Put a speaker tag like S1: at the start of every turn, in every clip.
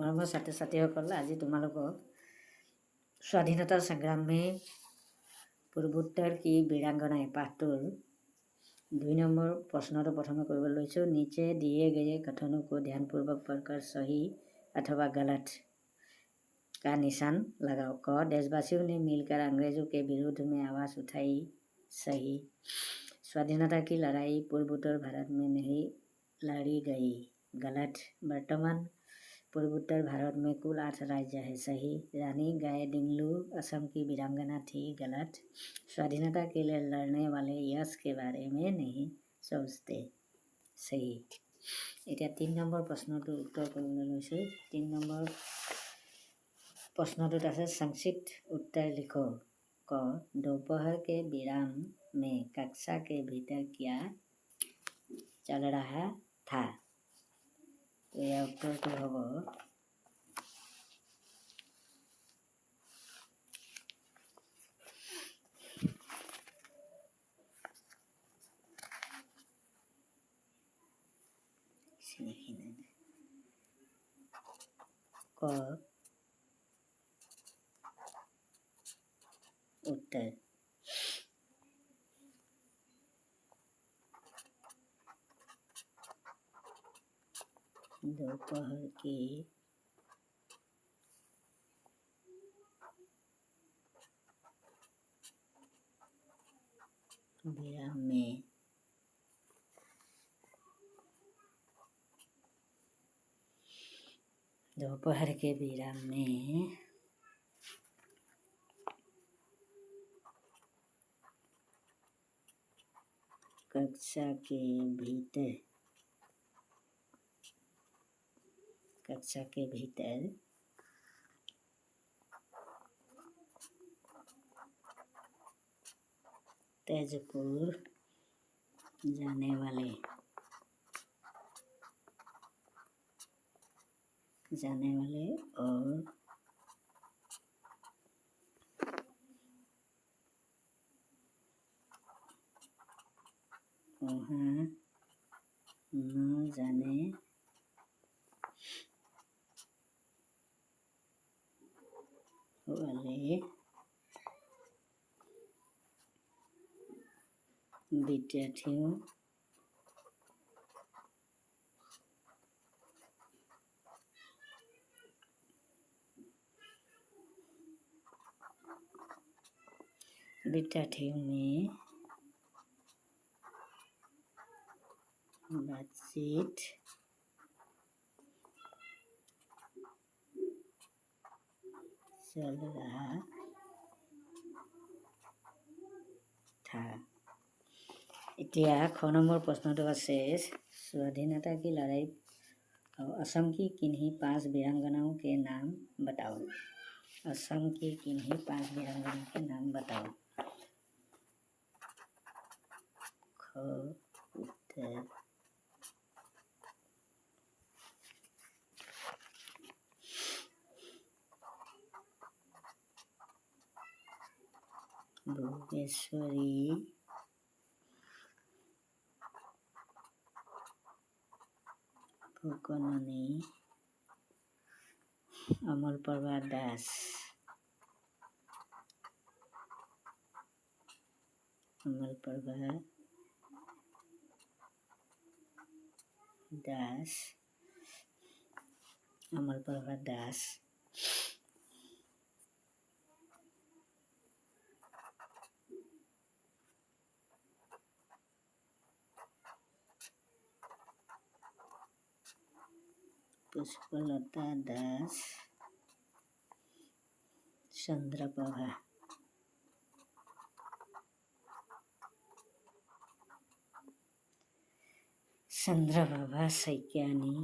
S1: मरমৰ ছাত্ৰ ছাত্ৰীসকল, আজি তোমালোকক স্বাধীনতা সংগ্ৰাম में পূৰ্বোত্তৰ की वीरांगना पाठটোৰ 2 নম্বৰ প্ৰশ্নটো প্ৰথমে কৰিব লৈছোঁ। नीचे दिए गए कथनों को ध्यानपूर्वक पढ़कर सही अथवा गलत का निशान लगाओ। क देशवासियों ने मिलकर अंग्रेजों के विरोध में आवाज उठाई। सही। स्वाधीनता की लड़ाई पूर्वोत्तर भारत में नहीं लड़ी गई। गलत। वर्तमान पूर्वोत्तर भारत में कुल 8 राज्य है। सही। रानी गाइदिंगलू असम की वीरांगना थी। गलत। स्वाधीनता के लिए लड़ने वाले यश के बारे में नहीं सोचते। सही। এতিয়া 3 নম্বৰ প্ৰশ্নটোৰ উত্তৰ কৰিবলৈ লৈছোঁ। 3 নম্বৰ प्रश्नों আছে संक्षिप्त उत्तर लिखो। क दोपहर के विराम में कक्षा के भीतर क्या चल रहा था। तो यह उत्तर तो होगा क उत्तर। दोपहर के विराम में दोपहर के विराम में कक्षा के भीतर तेजपुर जाने वाले और वहाँ न जाने वाले विद्यार्थियों में बातचीत चल रहा था। এতিয়া খ নম্বৰ প্ৰশ্নটো আছে स्वाधीनता की लड़ाई असम की किन्हीं 5 वीरांगनाओं के नाम बताओ। असम की किन्हीं 5 वीरांगनाओं के नाम बताओ। ख उत्तर। भुवनेश्वरी फुकननी अमलप्रभा दास अमलप्रभा दास पुष्पलता दास चंद्रप्रभा सैकियानी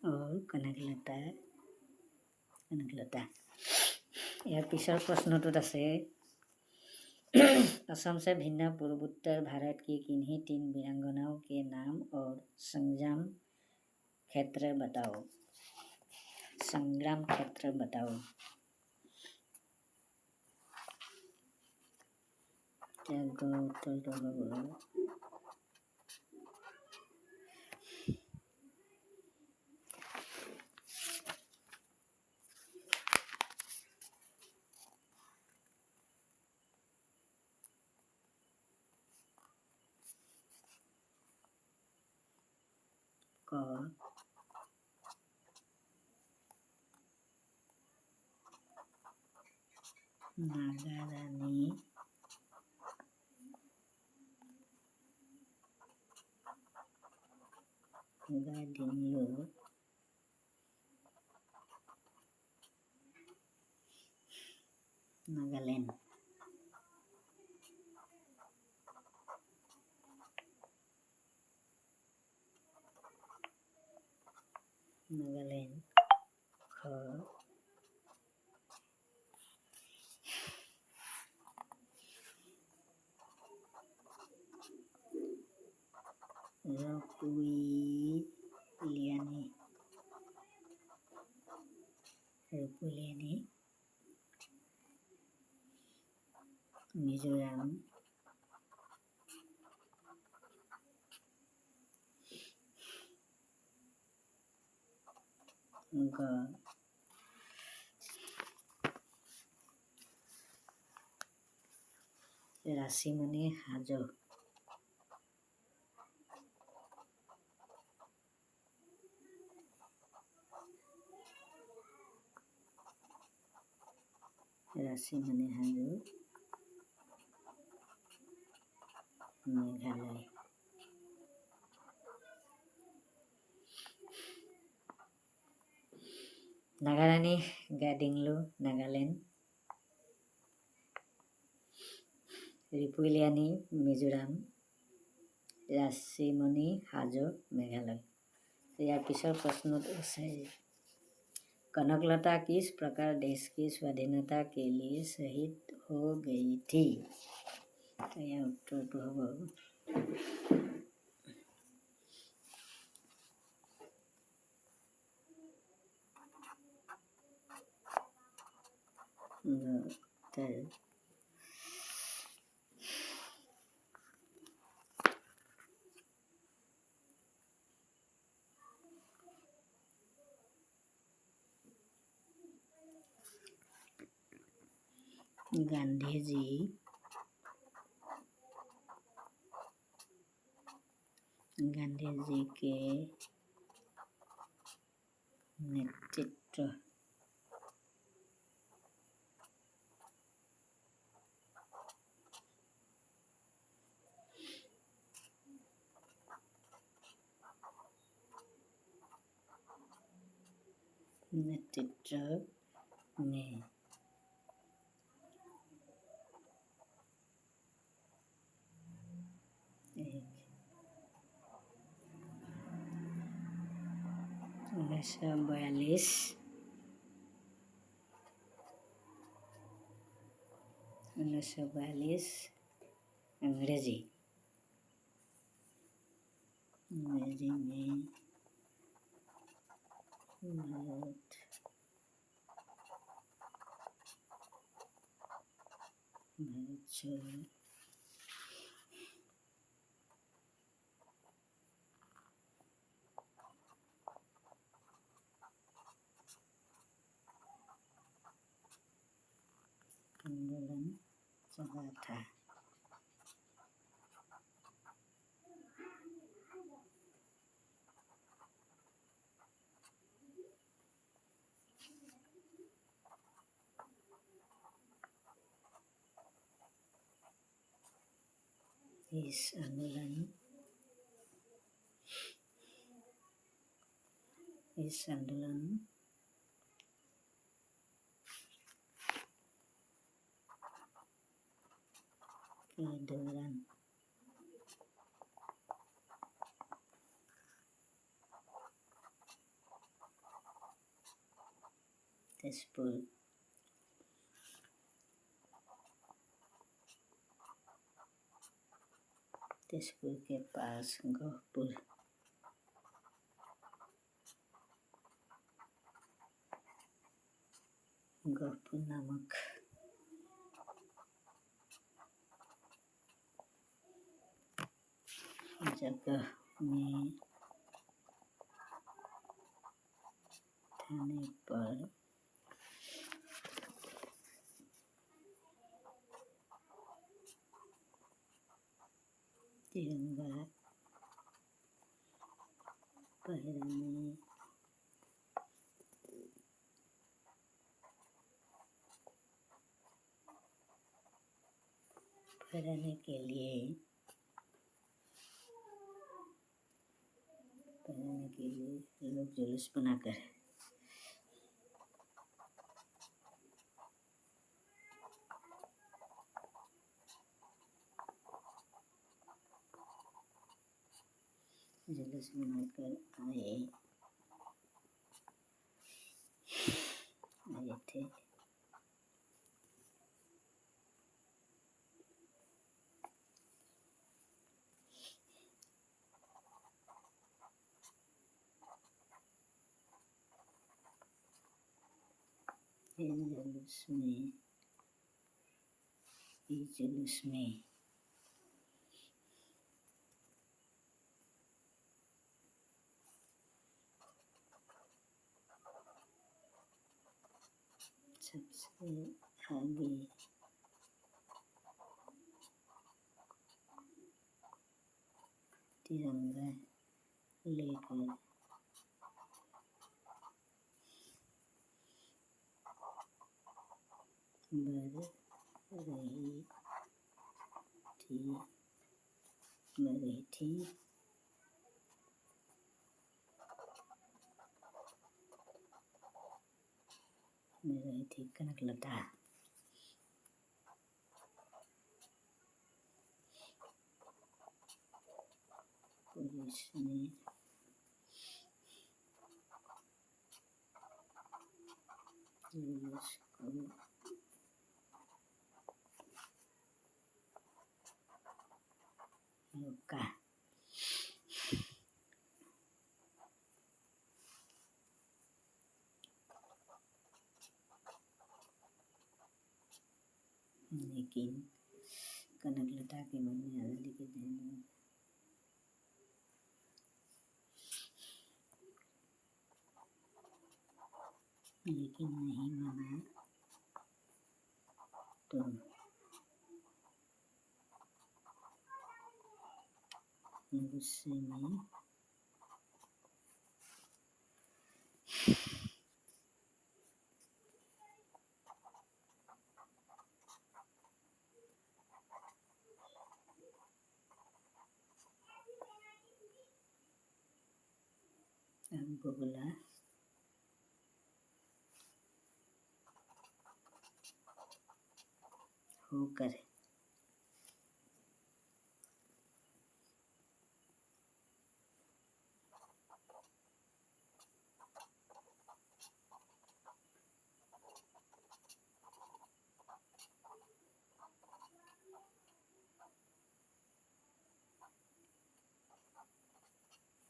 S1: और कनकलता यार पिछर प्रश्नटोत আছে असम से भिन्न पूर्वोत्तर भारत की किन्हीं 3 वीरांगनाओं के नाम और संग्राम क्षेत्र बताओ। संग्राम क्षेत्र बताओ। उत्तर तो होगा नागारानी गादिन्लो नागालैंड। नागालैंड ख रुपुलियानी मिजोरम ग राशिमनी हाजो राशिमनी हाजो मेघालय। नागारानी गादिन्लो नागालैंड। रिपुलियानी मिजोराम। राशिमनी हाजो मेघालय। यार पिछर प्रश्न है कनकलता किस प्रकार देश की स्वाधीनता के लिए शहीद हो गई थी। तो यार उत्तर तो होगा गांधी जी के नेतृत्व में 1942 अंग्रेजी में भारत छोड़ो आंदोलन चला था। इस आंदोलन के दौरान तेजपुर के पास गहपुर गहपुर नामक जगह में थाने पर तिरंगा फहराने के लिए लोग जुलूस बनाकर आए थे। इस जुलूस में सबसे आगे तिरंगा लेकर बढ़ रही थी कनकलता। पुलिस ने जुलूस को रोका। लेकिन कनकलता के मन में आज़ादी के जहन लेकिन नहीं माना तो गुस्से में हमको बोला होकर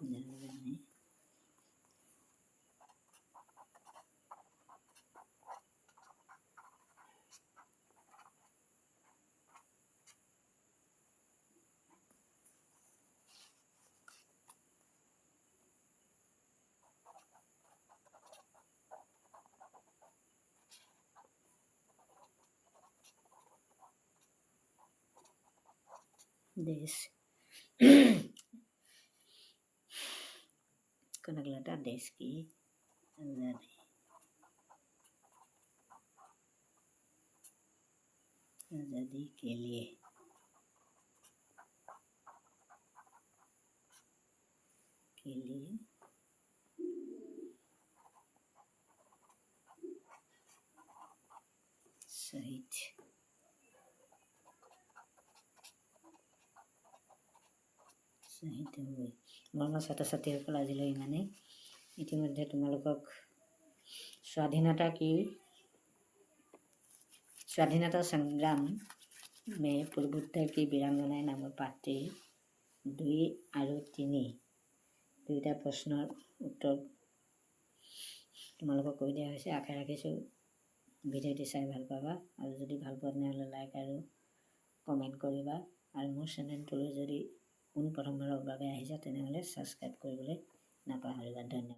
S1: जाने देश कनकलता देश की आज़ादी के लिए शहीद हुए। মৰমৰ ছাত্ৰ ছাত্ৰীসকল আজিলৈ ইমানেই। ইতিমধ্যে তোমালোকক স্বাধীনতা সংগ্ৰাম में पूर्वोत्तर की वीरांगनाएं नाমৰ পাঠটিৰ 2 আৰু 3 দুয়োটা প্ৰশ্নৰ উত্তৰ তোমালোকক কৈ দিয়া হৈছে। আশা ৰাখিছোঁ ভিডিঅ'টি চাই ভাল পাবা আৰু যদি ভাল পোৱা তেনেহ'লে লাইক আৰু কমেণ্ট কৰিবা আৰু মোৰ চেনেলটোলৈ যদি পোনপ্ৰথমবাৰৰ বাবে আহিছা তেনেহ'লে ছাবস্ক্ৰাইব কৰিবলৈ নাপাহৰিবা। ধন্যবাদ।